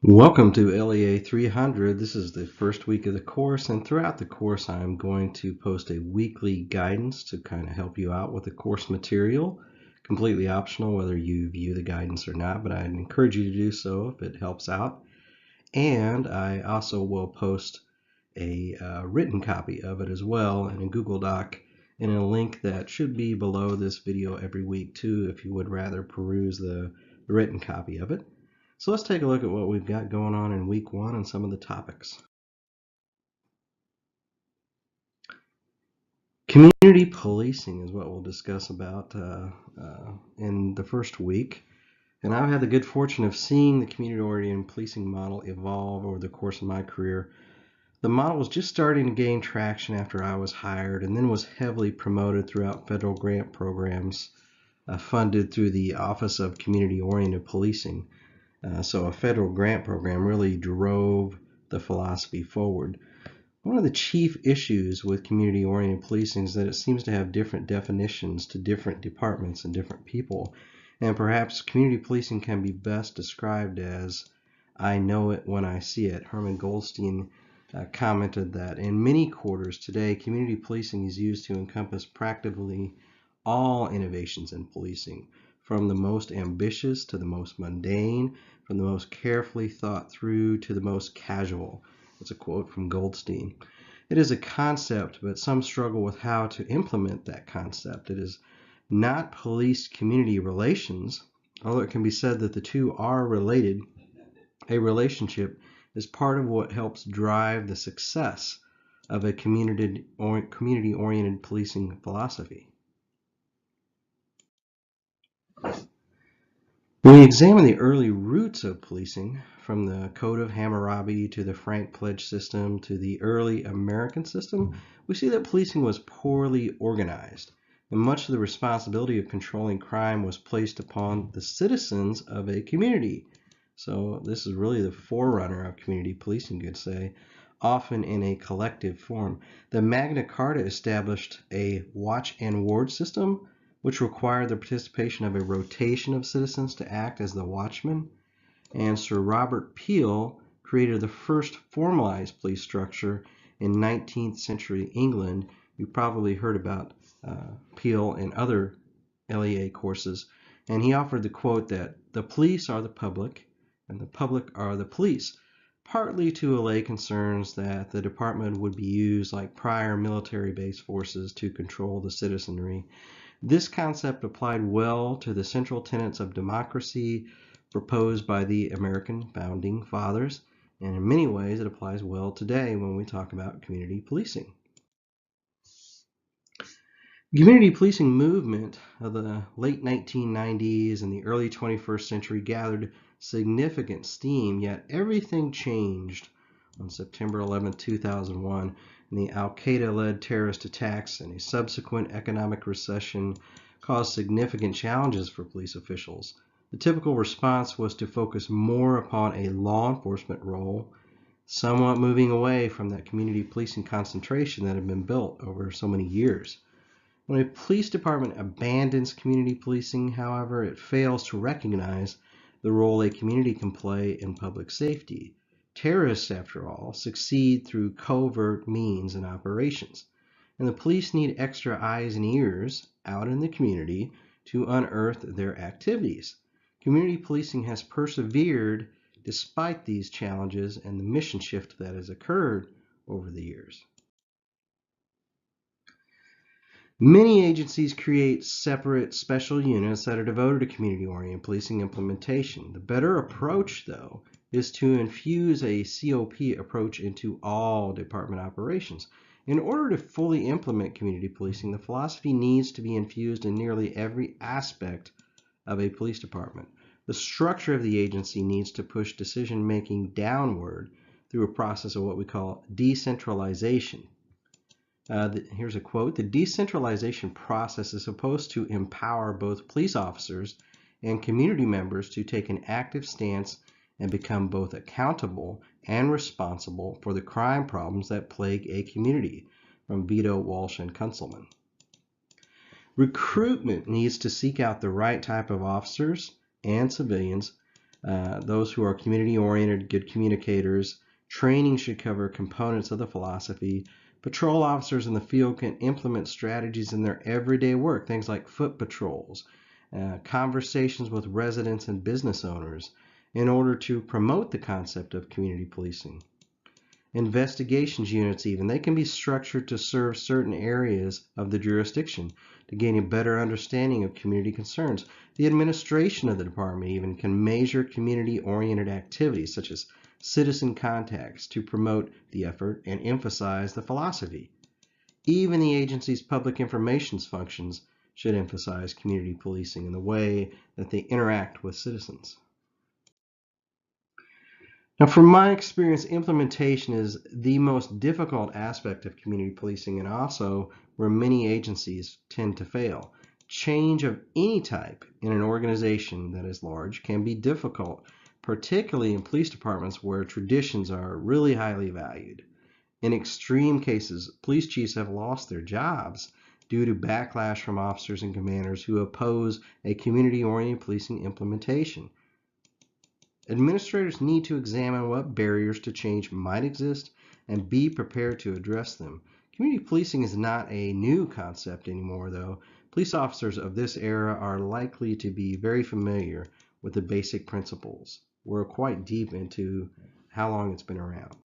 Welcome to LEA 300. This is the first week of the course, and throughout the course I'm going to post a weekly guidance to kind of help you out with the course material. Completely optional whether you view the guidance or not, but I'd encourage you to do so if it helps out. And I also will post a written copy of it as well in a Google Doc and a link that should be below this video every week too if you would rather peruse the written copy of it. So let's take a look at what we've got going on in week one and some of the topics. Community policing is what we'll discuss about in the first week. And I've had the good fortune of seeing the community-oriented policing model evolve over the course of my career. The model was just starting to gain traction after I was hired and then was heavily promoted throughout federal grant programs funded through the Office of Community-Oriented Policing. So a federal grant program really drove the philosophy forward. One of the chief issues with community-oriented policing is that it seems to have different definitions to different departments and different people. And perhaps community policing can be best described as, I know it when I see it. Herman Goldstein commented that in many quarters today, community policing is used to encompass practically all innovations in policing, from the most ambitious to the most mundane, from the most carefully thought through to the most casual. That's a quote from Goldstein. It is a concept, but some struggle with how to implement that concept. It is not police-community relations, although it can be said that the two are related. A relationship is part of what helps drive the success of a community-oriented policing philosophy. When we examine the early roots of policing, from the Code of Hammurabi to the Frank Pledge system to the early American system, we see that policing was poorly organized, and much of the responsibility of controlling crime was placed upon the citizens of a community. So this is really the forerunner of community policing, you could say, often in a collective form. The Magna Carta established a watch and ward system, which required the participation of a rotation of citizens to act as the watchmen. And Sir Robert Peel created the first formalized police structure in 19th century England. You probably heard about Peel in other LEA courses. And he offered the quote that the police are the public and the public are the police, partly to allay concerns that the department would be used like prior military-based forces to control the citizenry. This concept applied well to the central tenets of democracy proposed by the American founding fathers, and in many ways it applies well today when we talk about community policing. The community policing movement of the late 1990s and the early 21st century gathered significant steam, yet everything changed on September 11, 2001, and the Al-Qaeda-led terrorist attacks and a subsequent economic recession caused significant challenges for police officials. The typical response was to focus more upon a law enforcement role, somewhat moving away from that community policing concentration that had been built over so many years. When a police department abandons community policing, however, it fails to recognize the role a community can play in public safety. Terrorists, after all, succeed through covert means and operations, and the police need extra eyes and ears out in the community to unearth their activities. Community policing has persevered despite these challenges and the mission shift that has occurred over the years. Many agencies create separate special units that are devoted to community-oriented policing implementation. The better approach, though, is to infuse a COP approach into all department operations. In order to fully implement community policing, the philosophy needs to be infused in nearly every aspect of a police department. The structure of the agency needs to push decision-making downward through a process of what we call decentralization. Here's a quote: "The decentralization process is supposed to empower both police officers and community members to take an active stance and become both accountable and responsible for the crime problems that plague a community." From Vito, Walsh, and Kunzelman. Recruitment needs to seek out the right type of officers and civilians those who are community-oriented, good communicators. Training should cover components of the philosophy. Patrol officers in the field can implement strategies in their everyday work, things like foot patrols, conversations with residents and business owners, in order to promote the concept of community policing. Investigations units even, they can be structured to serve certain areas of the jurisdiction to gain a better understanding of community concerns. The administration of the department even can measure community-oriented activities such as citizen contacts to promote the effort and emphasize the philosophy. Even the agency's public information functions should emphasize community policing in the way that they interact with citizens. Now, from my experience, implementation is the most difficult aspect of community policing and also where many agencies tend to fail. Change of any type in an organization that is large can be difficult, particularly in police departments where traditions are really highly valued. In extreme cases, police chiefs have lost their jobs due to backlash from officers and commanders who oppose a community-oriented policing implementation. Administrators need to examine what barriers to change might exist and be prepared to address them. Community policing is not a new concept anymore, though. Police officers of this era are likely to be very familiar with the basic principles. We're quite deep into how long it's been around.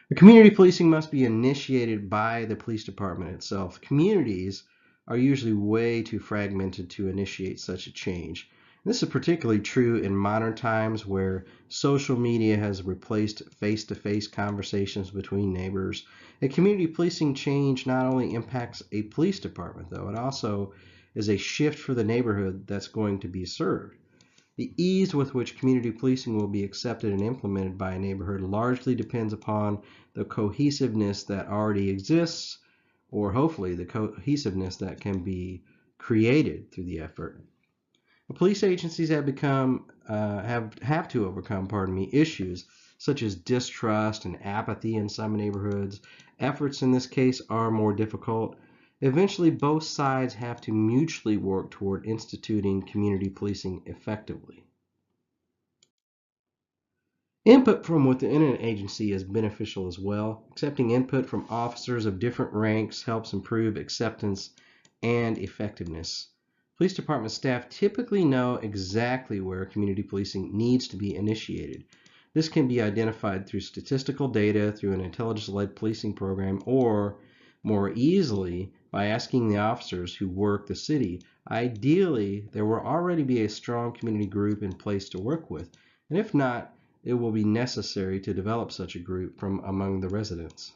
The community policing must be initiated by the police department itself. Communities are usually way too fragmented to initiate such a change. This is particularly true in modern times where social media has replaced face-to-face conversations between neighbors. A community policing change not only impacts a police department, though, it also is a shift for the neighborhood that's going to be served. The ease with which community policing will be accepted and implemented by a neighborhood largely depends upon the cohesiveness that already exists, or hopefully the cohesiveness that can be created through the effort. Police agencies have to overcome, issues such as distrust and apathy in some neighborhoods. Efforts in this case are more difficult. Eventually, both sides have to mutually work toward instituting community policing effectively. Input from within an agency is beneficial as well. Accepting input from officers of different ranks helps improve acceptance and effectiveness. Police department staff typically know exactly where community policing needs to be initiated. This can be identified through statistical data, through an intelligence-led policing program, or more easily by asking the officers who work the city. Ideally, there will already be a strong community group in place to work with, and if not, it will be necessary to develop such a group from among the residents.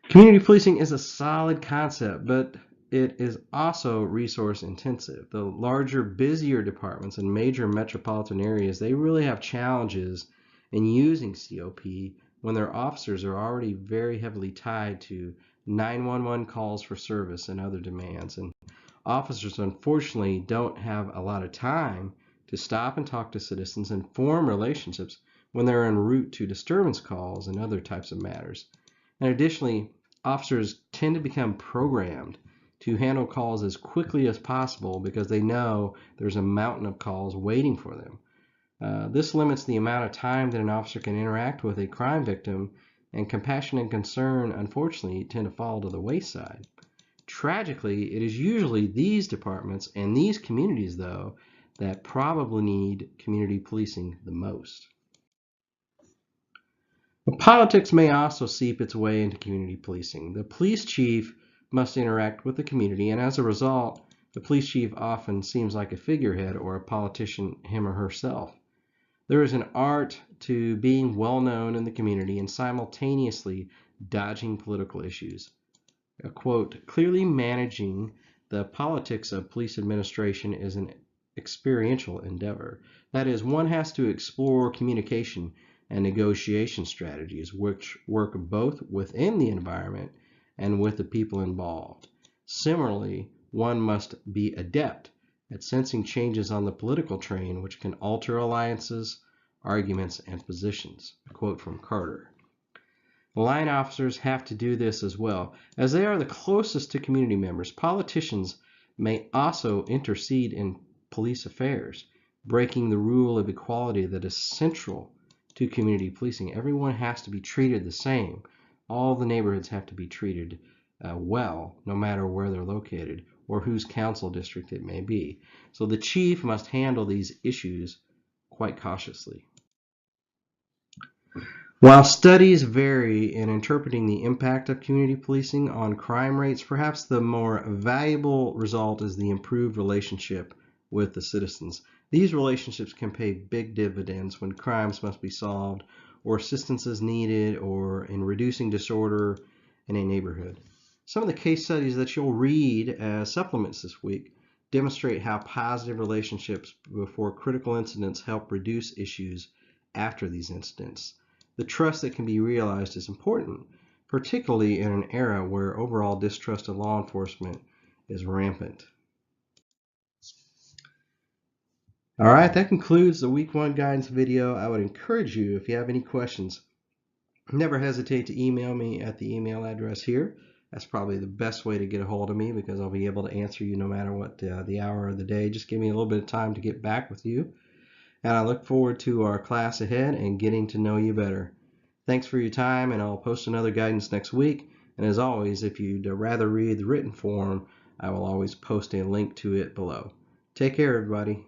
Community policing is a solid concept, but it is also resource intensive. The larger, busier departments in major metropolitan areas, they really have challenges in using COP when their officers are already very heavily tied to 911 calls for service and other demands. And officers, unfortunately, don't have a lot of time to stop and talk to citizens and form relationships when they're en route to disturbance calls and other types of matters. And additionally, officers tend to become programmed to handle calls as quickly as possible because they know there's a mountain of calls waiting for them. This limits the amount of time that an officer can interact with a crime victim, and compassion and concern, unfortunately, tend to fall to the wayside. Tragically, it is usually these departments and these communities, though, that probably need community policing the most. But politics may also seep its way into community policing. The police chief must interact with the community, and as a result, the police chief often seems like a figurehead or a politician, him or herself. There is an art to being well known in the community and simultaneously dodging political issues. A quote, clearly managing the politics of police administration is an experiential endeavor. That is, one has to explore communication and negotiation strategies which work both within the environment and with the people involved. Similarly, one must be adept at sensing changes on the political train which can alter alliances, arguments, and positions. A quote from Carter. Line officers have to do this as well, as they are the closest to community members. Politicians, may also intercede in police affairs, breaking the rule of equality that is central to community policing. Everyone has to be treated the same. All the neighborhoods have to be treated well, no matter where they're located or whose council district it may be. So the chief must handle these issues quite cautiously. While studies vary in interpreting the impact of community policing on crime rates, perhaps the more valuable result is the improved relationship with the citizens. These relationships can pay big dividends when crimes must be solved or assistance is needed or in reducing disorder in a neighborhood. Some of the case studies that you'll read as supplements this week demonstrate how positive relationships before critical incidents help reduce issues after these incidents. The trust that can be realized is important, particularly in an era where overall distrust of law enforcement is rampant. All right, that concludes the week 1 guidance video. I would encourage you, if you have any questions, never hesitate to email me at the email address here. That's probably the best way to get a hold of me because I'll be able to answer you no matter what the hour of the day. Just give me a little bit of time to get back with you. And I look forward to our class ahead and getting to know you better. Thanks for your time, and I'll post another guidance next week. And as always, if you'd rather read the written form, I will always post a link to it below. Take care, everybody.